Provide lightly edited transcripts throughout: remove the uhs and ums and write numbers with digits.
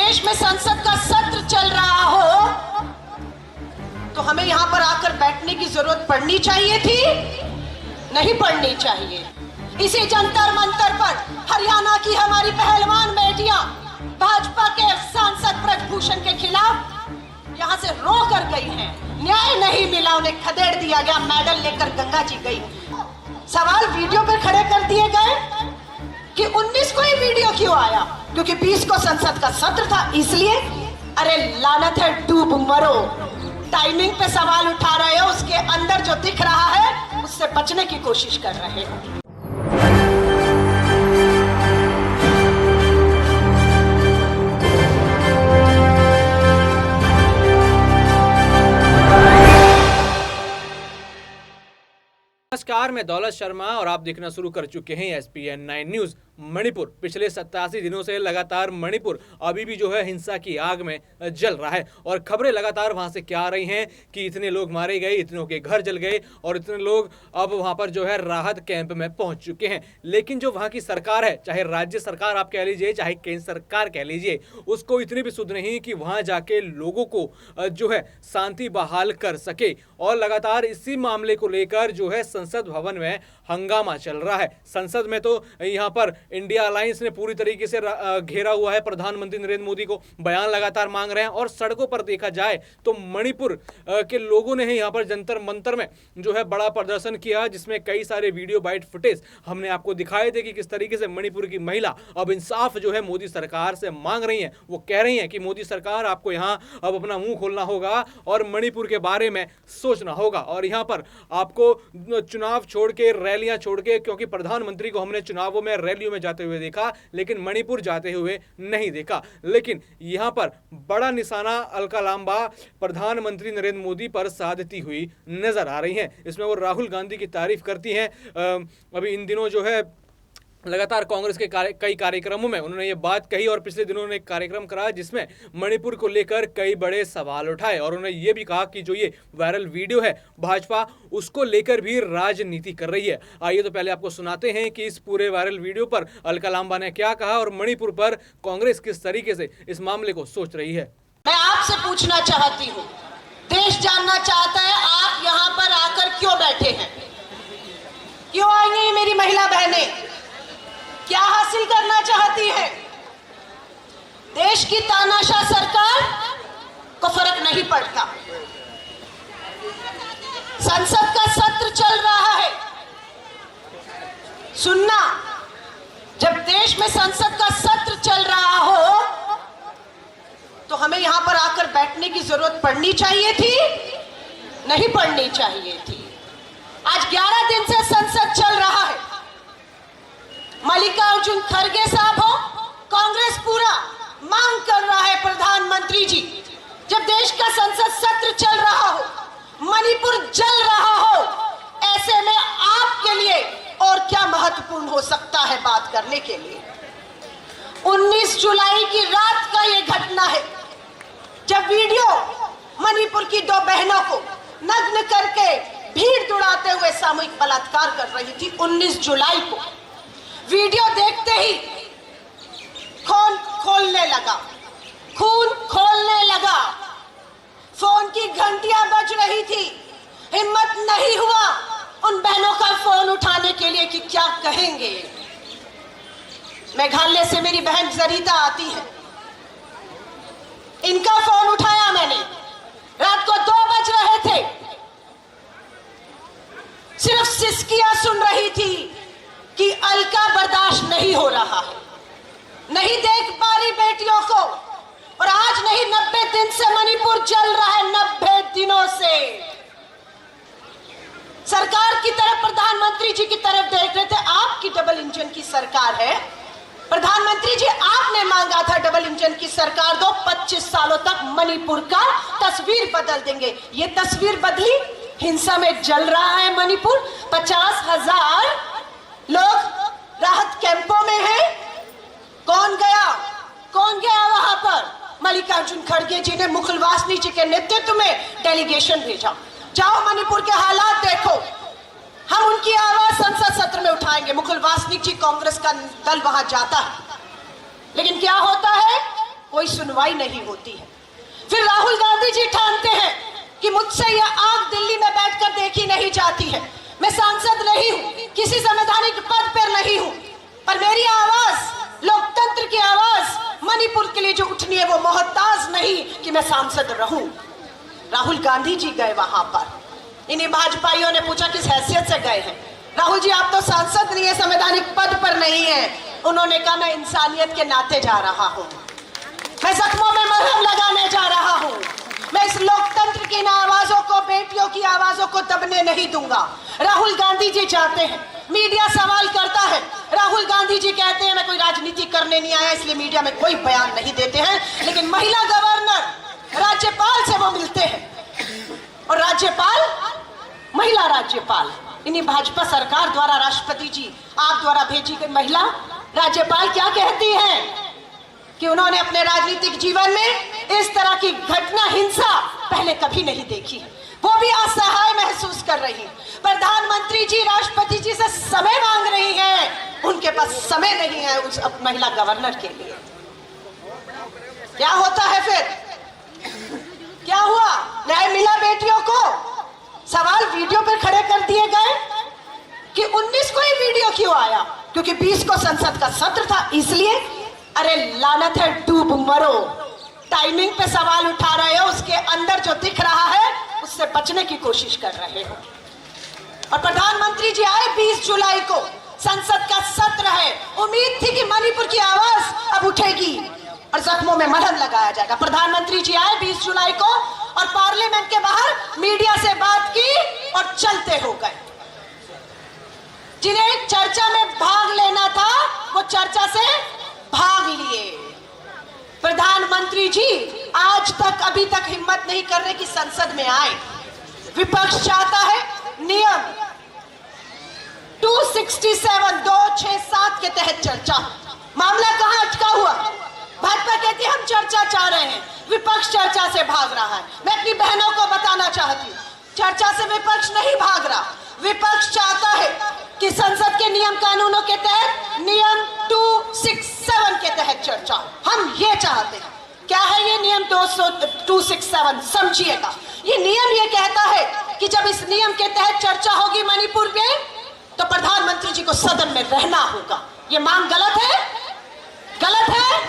देश में संसद का सत्र चल रहा हो तो हमें यहां पर आकर बैठने की जरूरत पड़नी चाहिए थी? नहीं पड़नी चाहिए। इसी जंतर मंतर पर हरियाणा की हमारी पहलवान बेटियां भाजपा के सांसद ब्रजभूषण के खिलाफ यहां से रो कर गई हैं। न्याय नहीं मिला, उन्हें खदेड़ दिया गया, मेडल लेकर गंगा जी गई। सवाल वीडियो पर खड़े कर दिए गए कि 19 को ही वीडियो क्यों आया? क्योंकि 20 को संसद का सत्र था इसलिए। अरे लानत है, डूब मरो। टाइमिंग पे सवाल उठा रहे हो, उसके अंदर जो दिख रहा है उससे बचने की कोशिश कर रहे हो। नमस्कार, मैं दौलत शर्मा और आप देखना शुरू कर चुके हैं एसपीएन 9 न्यूज। मणिपुर पिछले 87 दिनों से लगातार मणिपुर अभी भी जो है हिंसा की आग में जल रहा है और खबरें लगातार वहां से क्या आ रही हैं कि इतने लोग मारे गए, इतनों के घर जल गए और इतने लोग अब वहां पर जो है राहत कैंप में पहुंच चुके हैं। लेकिन जो वहां की सरकार है, चाहे राज्य सरकार आप कह लीजिए, चाहे केंद्र सरकार कह लीजिए, उसको इतनी भी सुध नहीं कि वहां जाके लोगों को जो है शांति बहाल कर सके। और लगातार इसी मामले को लेकर जो है संसद भवन में हंगामा चल रहा है। संसद में तो यहाँ पर इंडिया अलायंस ने पूरी तरीके से घेरा हुआ है, प्रधानमंत्री नरेंद्र मोदी को बयान लगातार मांग रहे हैं। और सड़कों पर देखा जाए तो मणिपुर के लोगों ने यहाँ पर जंतर मंतर में जो है बड़ा प्रदर्शन किया, जिसमें कई सारे वीडियो बाइट फुटेज हमने आपको दिखाए थे कि किस तरीके से मणिपुर की महिला अब इंसाफ जो है मोदी सरकार से मांग रही है। वो कह रही है कि मोदी सरकार आपको यहाँ अब अपना मुंह खोलना होगा और मणिपुर के बारे में सोचना होगा। और यहाँ पर आपको चुनाव छोड़ के, रैलियां छोड़ के, क्योंकि प्रधानमंत्री को हमने चुनावों में, रैलियों में जाते हुए देखा लेकिन मणिपुर जाते हुए नहीं देखा। लेकिन यहां पर बड़ा निशाना अलका लांबा प्रधानमंत्री नरेंद्र मोदी पर साधती हुई नजर आ रही हैं। इसमें वो राहुल गांधी की तारीफ करती हैं। अभी इन दिनों जो है लगातार कांग्रेस के कई कार्यक्रमों में उन्होंने ये बात कही और पिछले दिनों उन्होंने एक कार्यक्रम कराया जिसमें मणिपुर को लेकर कई बड़े सवाल उठाए। और उन्होंने ये भी कहा कि जो ये वायरल वीडियो है भाजपा उसको लेकर भी राजनीति कर रही है। आइए तो पहले आपको सुनाते हैं कि इस पूरे वायरल वीडियो पर अलका लांबा ने क्या कहा और मणिपुर पर कांग्रेस किस तरीके से इस मामले को सोच रही है। मैं आपसे पूछना चाहती हूँ, देश जानना चाहता है आप यहाँ पर आकर क्यों बैठे हैं? क्यों आई हैं मेरी महिला बहनें? क्या हासिल करना चाहती है? देश की तानाशाह सरकार को फर्क नहीं पड़ता। संसद का सत्र चल रहा है। सुनना, जब देश में संसद का सत्र चल रहा हो तो हमें यहां पर आकर बैठने की जरूरत पड़नी चाहिए थी? नहीं पड़नी चाहिए थी। आज 11 दिन से संसद चल रहा है। मल्लिकार्जुन खड़गे साहब हो, कांग्रेस पूरा मांग कर रहा है प्रधानमंत्री जी, जब देश का संसद सत्र चल रहा हो, मणिपुर जल रहा हो, ऐसे में आपके लिए और क्या महत्वपूर्ण हो सकता है बात करने के लिए? 19 जुलाई की रात का यह घटना है जब वीडियो मणिपुर की 2 बहनों को नग्न करके भीड़ दौड़ाते हुए सामूहिक बलात्कार कर रही थी। 19 जुलाई को वीडियो देखते ही खून खोलने लगा, खून खोलने लगा। फोन की घंटियां बज रही थी। हिम्मत नहीं हुआ उन बहनों का फोन उठाने के लिए कि क्या कहेंगे। मेघालय से मेरी बहन जरीता आती है, इनका फोन उठाया मैंने। रात को 2 बज रहे थे, सिर्फ सिसकियां सुन रही थी कि अलका बर्दाश्त नहीं हो रहा है, नहीं देख पा रही बेटियों को। और आज नहीं, 90 दिन से मणिपुर जल रहा है। 90 दिनों से सरकार की तरफ, प्रधानमंत्री जी की तरफ देख रहे थे। आपकी डबल इंजन की सरकार है प्रधानमंत्री जी, आपने मांगा था डबल इंजन की सरकार दो, 25 सालों तक मणिपुर का तस्वीर बदल देंगे। ये तस्वीर बदली, हिंसा में जल रहा है मणिपुर। 50,000 लोग राहत कैंपों में हैं। कौन गया वहां पर? मल्लिकार्जुन खड़गे जी ने मुकुल वासनिक जी के नेतृत्व में डेलीगेशन भेजा। जाओ मणिपुर के हालात देखो, हम उनकी आवाज संसद सत्र में उठाएंगे। मुकुल वासनिक जी, कांग्रेस का दल वहां जाता है, लेकिन क्या होता है? कोई सुनवाई नहीं होती है। फिर राहुल गांधी जी ठानते हैं कि मुझसे यह आग दिल्ली में बैठकर देखी नहीं जाती है, मैं सांसद नहीं हूं, किसी संवैधानिक पद पर नहीं हूं, पर मेरी आवाज, लोकतंत्र की आवाज मणिपुर के लिए जो उठनी है वो मोहताज नहीं कि मैं सांसद रहूं। राहुल गांधी जी गए वहां पर, इन्हीं भाजपाइयों ने पूछा किस हैसियत से गए हैं। राहुल जी आप तो सांसद नहीं है, संवैधानिक पद पर नहीं है। उन्होंने कहा मैं इंसानियत के नाते जा रहा हूं, मैं जख्मों में मरहम लगाने जा रहा हूं, मैं इस लोकतंत्र की इन आवाजों को, बेटियों की आवाजों को दबने नहीं दूंगा। राहुल गांधी जी जाते हैं, मीडिया सवाल करता है, राहुल गांधी जी कहते हैं मैं कोई राजनीति करने नहीं आया इसलिए मीडिया में कोई बयान नहीं देते हैं। लेकिन महिला गवर्नर राज्यपाल से वो मिलते हैं और राज्यपाल, महिला राज्यपाल, इन्हीं भाजपा सरकार द्वारा, राष्ट्रपति जी आप द्वारा भेजी गई महिला राज्यपाल क्या कहती हैं कि उन्होंने अपने राजनीतिक जीवन में इस तरह की घटना, हिंसा पहले कभी नहीं देखी। वो भी असहाय महसूस कर रही। प्रधानमंत्री जी राष्ट्रपति जी से समय मांग रही हैं, उनके पास समय नहीं है उस महिला गवर्नर के लिए। क्या होता है फिर? क्या हुआ? न्याय मिला बेटियों को? सवाल वीडियो पर खड़े कर दिए गए कि 19 को ही वीडियो क्यों आया? क्योंकि 20 को संसद का सत्र था इसलिए। अरे लानत है, डूब मरो। टाइमिंग पे सवाल उठा रहे हो, उसके अंदर जो दिख रहा है उससे बचने की कोशिश कर रहे हो। और प्रधानमंत्री जी आए 20 जुलाई को, संसद का सत्र है, उम्मीद थी कि मणिपुर की आवाज अब उठेगी और जख्मों में मलहम लगाया जाएगा। प्रधानमंत्री जी आए 20 जुलाई को और पार्लियामेंट के बाहर मीडिया से बात की और चलते हो गए। जिन्हें चर्चा में भाग लेना था वो चर्चा से भाग लिए। प्रधानमंत्री जी आज तक, अभी तक हिम्मत नहीं कर रहे कि संसद में आए। विपक्ष चाहता है नियम 267 के तहत चर्चा। मामला कहां अटका हुआ? भाजपा कहती है हम चर्चा चाह रहे हैं, विपक्ष चर्चा से भाग रहा है। मैं अपनी बहनों को बताना चाहती हूँ, चर्चा से विपक्ष नहीं भाग रहा। विपक्ष चाहता है कि संसद के नियम कानूनों के तहत, नियम 267 के तहत चर्चा। हम ये चाहते हैं। क्या है ये नियम 267? समझिएगा। ये नियम ये कहता है कि जब इस नियम के तहत चर्चा होगी मणिपुर में, तो प्रधानमंत्री जी को सदन में रहना होगा। ये मांग गलत है? गलत है।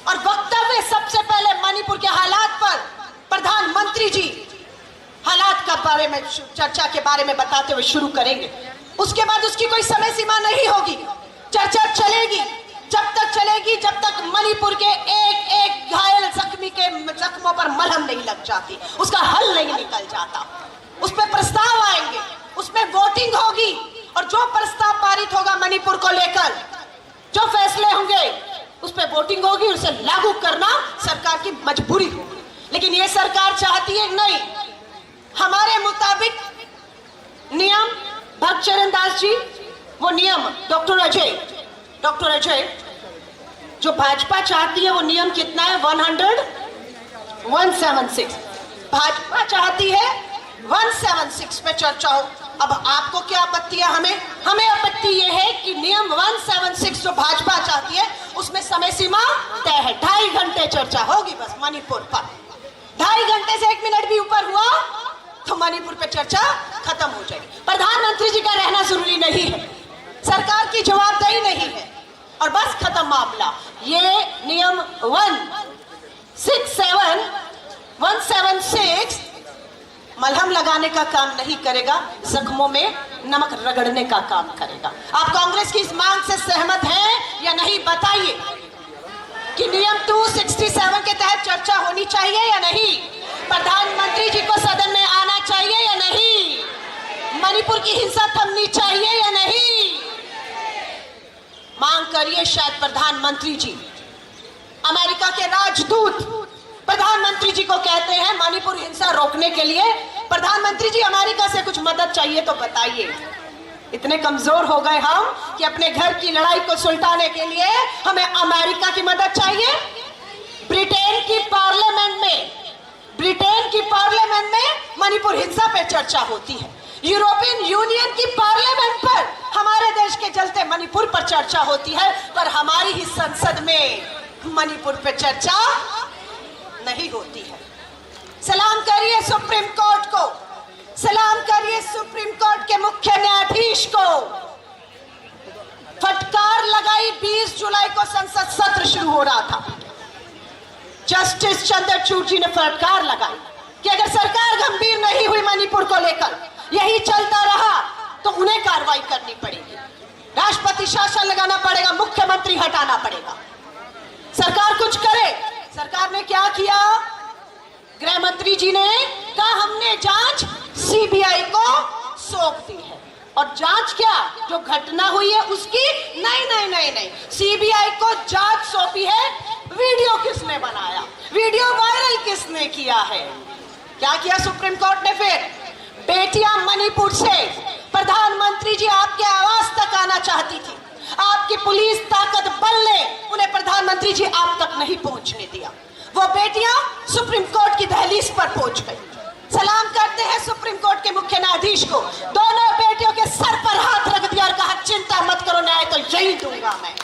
और वक्तव्य सबसे पहले मणिपुर के हालात पर प्रधानमंत्री जी हालात का बारे में, चर्चा के बारे में बताते हुए शुरू करेंगे। उसके बाद उसकी कोई समय सीमा नहीं होगी, चर्चा चलेगी, जब तक चलेगी जब तक मणिपुर के एक एक घायल जख्मी के जख्मों पर मलहम नहीं लग जाती, उसका हल नहीं निकल जाता। उस पर प्रस्ताव आएंगे, उसमें वोटिंग होगी और जो प्रस्ताव पारित होगा मणिपुर को लेकर, जो फैसले होंगे उस पर वोटिंग होगी, उसे लागू करना सरकार की मजबूरी होगी। लेकिन ये सरकार चाहती है नहीं, हमारे मुताबिक नियम, भक्तचरण दास जी वो नियम, डॉक्टर अजय जो भाजपा चाहती है वो नियम कितना है? 176। भाजपा चाहती है 176 पे चर्चा हो। अब आपको क्या आपत्ति है? हमें आपत्ति ये है कि नियम 176 जो भाजपा चाहती है उसमें समय सीमा तय है, 2.5 घंटे चर्चा होगी बस मणिपुर पर। 2.5 घंटे से 1 मिनट भी ऊपर हुआ तो मणिपुर पे चर्चा खत्म हो जाएगी। प्रधानमंत्री जी का रहना जरूरी नहीं है, सरकार की जवाबदेही नहीं है और बस खत्म मामला। ये नियम 176 मलहम लगाने का काम नहीं करेगा, जख्मों में नमक रगड़ने का काम करेगा। आप कांग्रेस की इस मांग से सहमत हैं या नहीं? बताइए कि नियम 267 के तहत चर्चा होनी चाहिए या नहीं? प्रधानमंत्री जी को सदन में आना चाहिए या नहीं? मणिपुर की हिंसा थमनी चाहिए या नहीं? मांग करिए। शायद प्रधानमंत्री जी, अमेरिका के राजदूत प्रधानमंत्री जी को कहते हैं मणिपुर हिंसा रोकने के लिए, प्रधानमंत्री जी अमेरिका से कुछ मदद चाहिए तो बताइए। इतने कमजोर हो गए हम कि अपने घर की लड़ाई को सुलटाने के लिए हमें अमेरिका की मदद चाहिए। ब्रिटेन की पार्लियामेंट में मणिपुर हिंसा पे चर्चा होती है। यूरोपियन यूनियन की पार्लियामेंट पर हमारे देश के चलते मणिपुर पर चर्चा होती है, पर हमारी ही संसद में मणिपुर पे चर्चा नहीं होती है। सलाम करिए सुप्रीम कोर्ट को, सलाम करिए सुप्रीम कोर्ट के मुख्य न्यायाधीश को। फटकार लगाई 20 जुलाई को संसद सत्र शुरू हो रहा था। जस्टिस चंद्रचूड़ जी ने फटकार लगाई कि अगर सरकार गंभीर नहीं हुई मणिपुर को लेकर, यही चलता रहा तो उन्हें कार्रवाई करनी पड़ेगी, राष्ट्रपति शासन लगाना पड़ेगा, मुख्यमंत्री हटाना पड़ेगा। सरकार कुछ करे। सरकार ने क्या किया? गृह मंत्री जी ने कहा हमने जांच सीबीआई को सौंप दी है। और जांच क्या, जो घटना हुई है उसकी? नहीं, सीबीआई को जांच सौंपी है वीडियो किसने बनाया, वीडियो वायरल किसने किया है। क्या किया सुप्रीम कोर्ट ने फिर? बेटियां मणिपुर से प्रधानमंत्री जी आपके आवास तक आना चाहती थी, आपकी पुलिस ताकत बल ने उन्हें प्रधानमंत्री जी आप तक नहीं पहुंचने दिया। वो बेटियां सुप्रीम कोर्ट की दहलीज पर पहुंच गई। सलाम करते हैं सुप्रीम कोर्ट के मुख्य न्यायाधीश को। दोनों बेटियों के सर पर हाथ रख दिया और कहा चिंता मत करो, न्याय तो यही दूंगा मैं।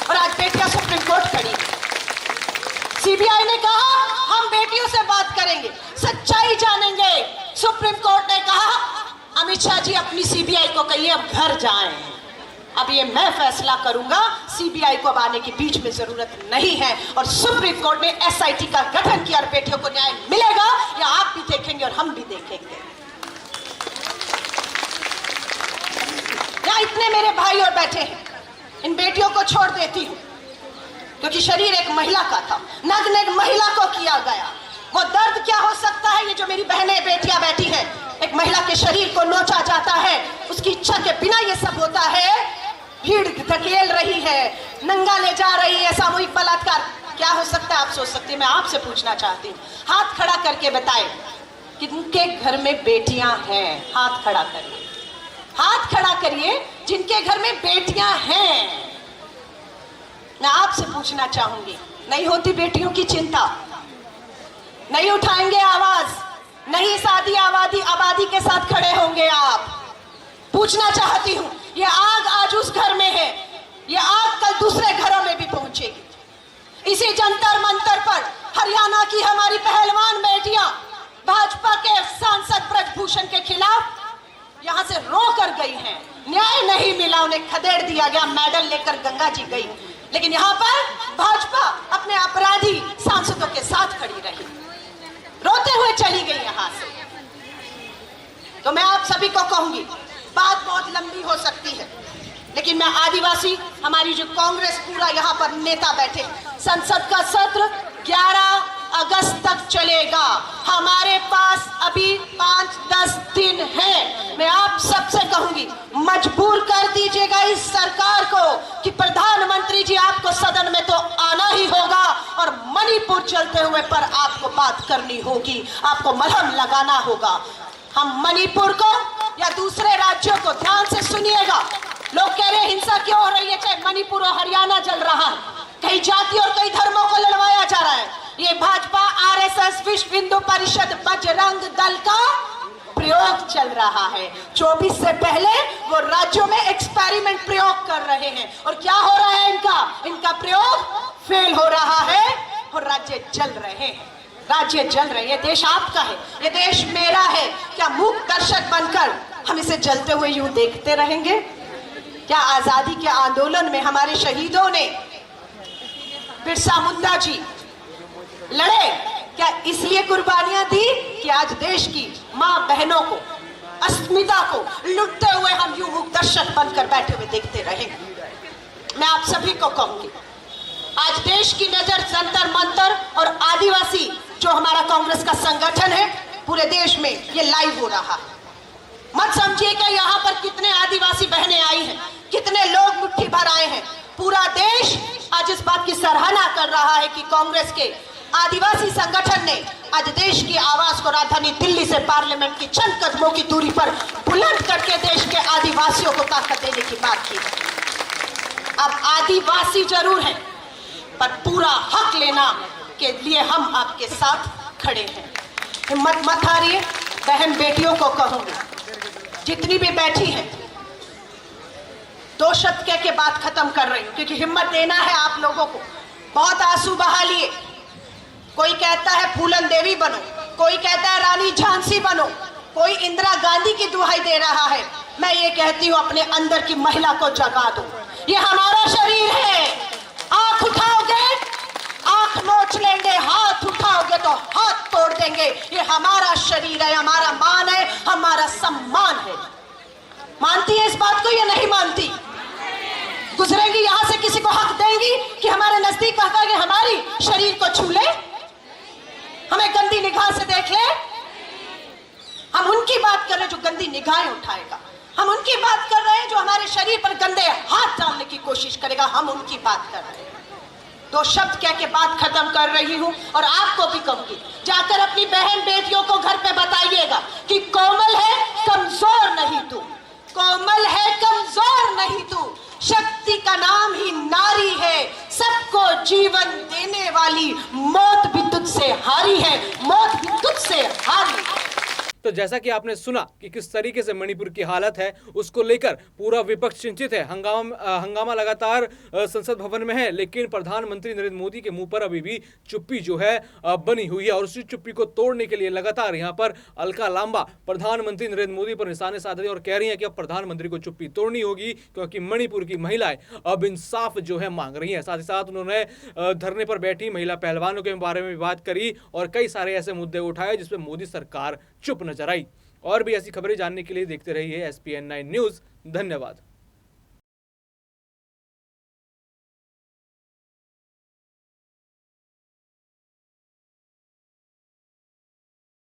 और आज बेटियां सुप्रीम कोर्ट खड़ी। सीबीआई ने कहा हम बेटियों से बात करेंगे, सच्चाई जानेंगे। सुप्रीम कोर्ट ने कहा अमित शाह जी अपनी सीबीआई को कहिए अब घर जाएं, अब ये मैं फैसला करूंगा, सीबीआई को अब आने की बीच में जरूरत नहीं है। और सुप्रीम कोर्ट ने एसआईटी का गठन किया और बेटियों को न्याय मिलेगा, या आप भी देखेंगे और हम भी देखेंगे। यहाँ इतने मेरे भाई और बैठे हैं, इन बेटियों को छोड़ देती हूँ क्योंकि शरीर एक महिला का था, नग्न एक महिला को किया गया। वो दर्द क्या हो सकता है, ये जो मेरी बहनें बेटियां बैठी हैं, एक महिला के शरीर को नोचा जाता है, उसकी इच्छा के बिना ये सब होता है। भीड़ धकेल रही है, नंगा ले जा रही है, सामूहिक बलात्कार। क्या हो सकता है आप सोच सकते हैं। मैं आपसे पूछना चाहती हूँ, हाथ खड़ा करके बताएं किनके घर में बेटियां हैं। हाथ खड़ा करिए, हाथ खड़ा करिए जिनके घर में बेटियां हैं। मैं आपसे पूछना चाहूंगी, नहीं होती बेटियों की चिंता? नहीं उठाएंगे आवाज? नहीं शादी आबादी के साथ खड़े होंगे आप? पूछना चाहती हूँ, ये आग आज उस घर में है, ये आग कल दूसरे घरों में भी पहुंचेगी। इसी जंतर मंतर पर हरियाणा की हमारी पहलवान बेटियां भाजपा के सांसद ब्रजभूषण के खिलाफ यहां से रो कर गई हैं। न्याय नहीं मिला, उन्हें खदेड़ दिया गया, मेडल लेकर गंगा जी गई। लेकिन यहाँ पर भाजपा अपने अपराधी सांसदों के साथ खड़ी रही, रोते हुए चली गई यहां से। तो मैं आप सभी को कहूंगी, बात बहुत लंबी हो सकती है, लेकिन मैं आदिवासी, हमारी जो कांग्रेस पूरा यहाँ पर नेता बैठे, संसद का सत्र 11 अगस्त तक चलेगा। हमारे पास अभी 5-10 दिन है। मैं आप सबसे कहूंगी, मजबूर कर दीजिएगा इस सरकार को कि प्रधानमंत्री जी आपको सदन में तो आना ही होगा और मणिपुर चलते हुए पर आपको बात करनी होगी, आपको मलहम लगाना होगा। हम मणिपुर को या दूसरे राज्यों को, ध्यान से सुनिएगा, लोग कह रहे हैं हिंसा क्यों हो रही है, चाहे मणिपुर और हरियाणा जल रहा है, कई जाति और कई धर्मों को लड़वाया जा रहा है। ये भाजपा, आरएसएस, विश्व हिंदू परिषद, बजरंग दल का प्रयोग चल रहा है। 24 से पहले वो राज्यों में एक्सपेरिमेंट प्रयोग कर रहे हैं और क्या हो रहा है, इनका प्रयोग फेल हो रहा है और राज्य जल रहे हैं, राज्य जल रहे हैं। ये देश आपका है, ये देश मेरा है। क्या मूक दर्शक बनकर हम इसे जलते हुए यूं देखते रहेंगे? क्या आजादी के आंदोलन में हमारे शहीदों ने, बिरसा मुंडा जी लड़े, क्या इसलिए कुर्बानियां दी कि आज देश की मां बहनों को, अस्मिता को लुटते हुए हम यूं मूक दर्शक बनकर बैठे हुए देखते रहे? मैं आप सभी को कहूंगी, आज देश की नजर जंतर मंतर और आदिवासी जो हमारा कांग्रेस का संगठन है, पूरे देश में ये लाइव हो रहा है। मत समझिए कि यहाँ पर कितने आदिवासी बहनें आई हैं, कितने लोग मुट्ठी भर आए हैं। पूरा देश आज इस बात की सराहना कर रहा है कि कांग्रेस के आदिवासी संगठन ने आज देश की आवाज को राजधानी दिल्ली से पार्लियामेंट की चंद कदमों की दूरी पर बुलंद करके देश के आदिवासियों को ताकत देने की बात की। अब आदिवासी जरूर हैं, पर पूरा हक लेना के लिए हम आपके साथ खड़े हैं। हिम्मत मत हारिए। बहन बेटियों को कहूंगी, जितनी भी बैठी हैं, 2 शब्द कह के बात खत्म कर रही हूं, क्योंकि हिम्मत देना है आप लोगों को। बहुत आंसू बहा लिए। कोई कहता है फूलन देवी बनो, कोई कहता है रानी झांसी बनो, कोई इंदिरा गांधी की दुहाई दे रहा है। मैं ये कहती हूँ अपने अंदर की महिला को जगा दो। ये हमारा शरीर है। आंख उठाओगे आंख नोच लेंगे, हाथ उठाओगे तो हाथ तोड़ देंगे। ये हमारा शरीर है, हमारा मान है, हमारा सम्मान है। मानती है इस बात को या नहीं मानती? गुजरेंगी यहां से, किसी को हक देंगी कि हमारे नजदीक आकर हमारी शरीर को छू ले, हमें गंदी निगाह से देख ले? हम उनकी बात कर रहे हैं जो गंदी निगाहें उठाएगा। हम उनकी बात कर रहे हैं जो हमारे शरीर पर गंदे हाथ डालने की कोशिश करेगा। हम उनकी बात कर रहे हैं। दो शब्द कह के बात खत्म कर रही हूं और आपको भी कहूंगी, जाकर अपनी बहन बेटियों को घर पे बताइएगा कि कोमल है, कमजोर नहीं तू। कोमल है, कमजोर नहीं तू। शक्ति का नाम ही नारी है। सबको जीवन देने वाली मौत भी तुझसे हारी है, मौत भी तुझसे हारी है। तो जैसा कि आपने सुना कि किस तरीके से मणिपुर की हालत है, उसको लेकर पूरा विपक्ष चिंतित है। हंगामा लगातार संसद भवन में है, लेकिन प्रधानमंत्री नरेंद्र मोदी के मुंह पर अभी भी चुप्पी जो है बनी हुई है। और उसी चुप्पी को तोड़ने के लिए लगातार यहाँ पर अलका लांबा प्रधानमंत्री नरेंद्र मोदी पर निशाने साध रही है और कह रही है कि अब प्रधानमंत्री को चुप्पी तोड़नी होगी, क्योंकि मणिपुर की महिलाएं अब इंसाफ जो है मांग रही है। साथ ही साथ उन्होंने धरने पर बैठी महिला पहलवानों के बारे में बात करी और कई सारे ऐसे मुद्दे उठाए जिसमें मोदी सरकार चुप नजर आई। और भी ऐसी खबरें जानने के लिए देखते रहिए SPN9 न्यूज़। धन्यवाद।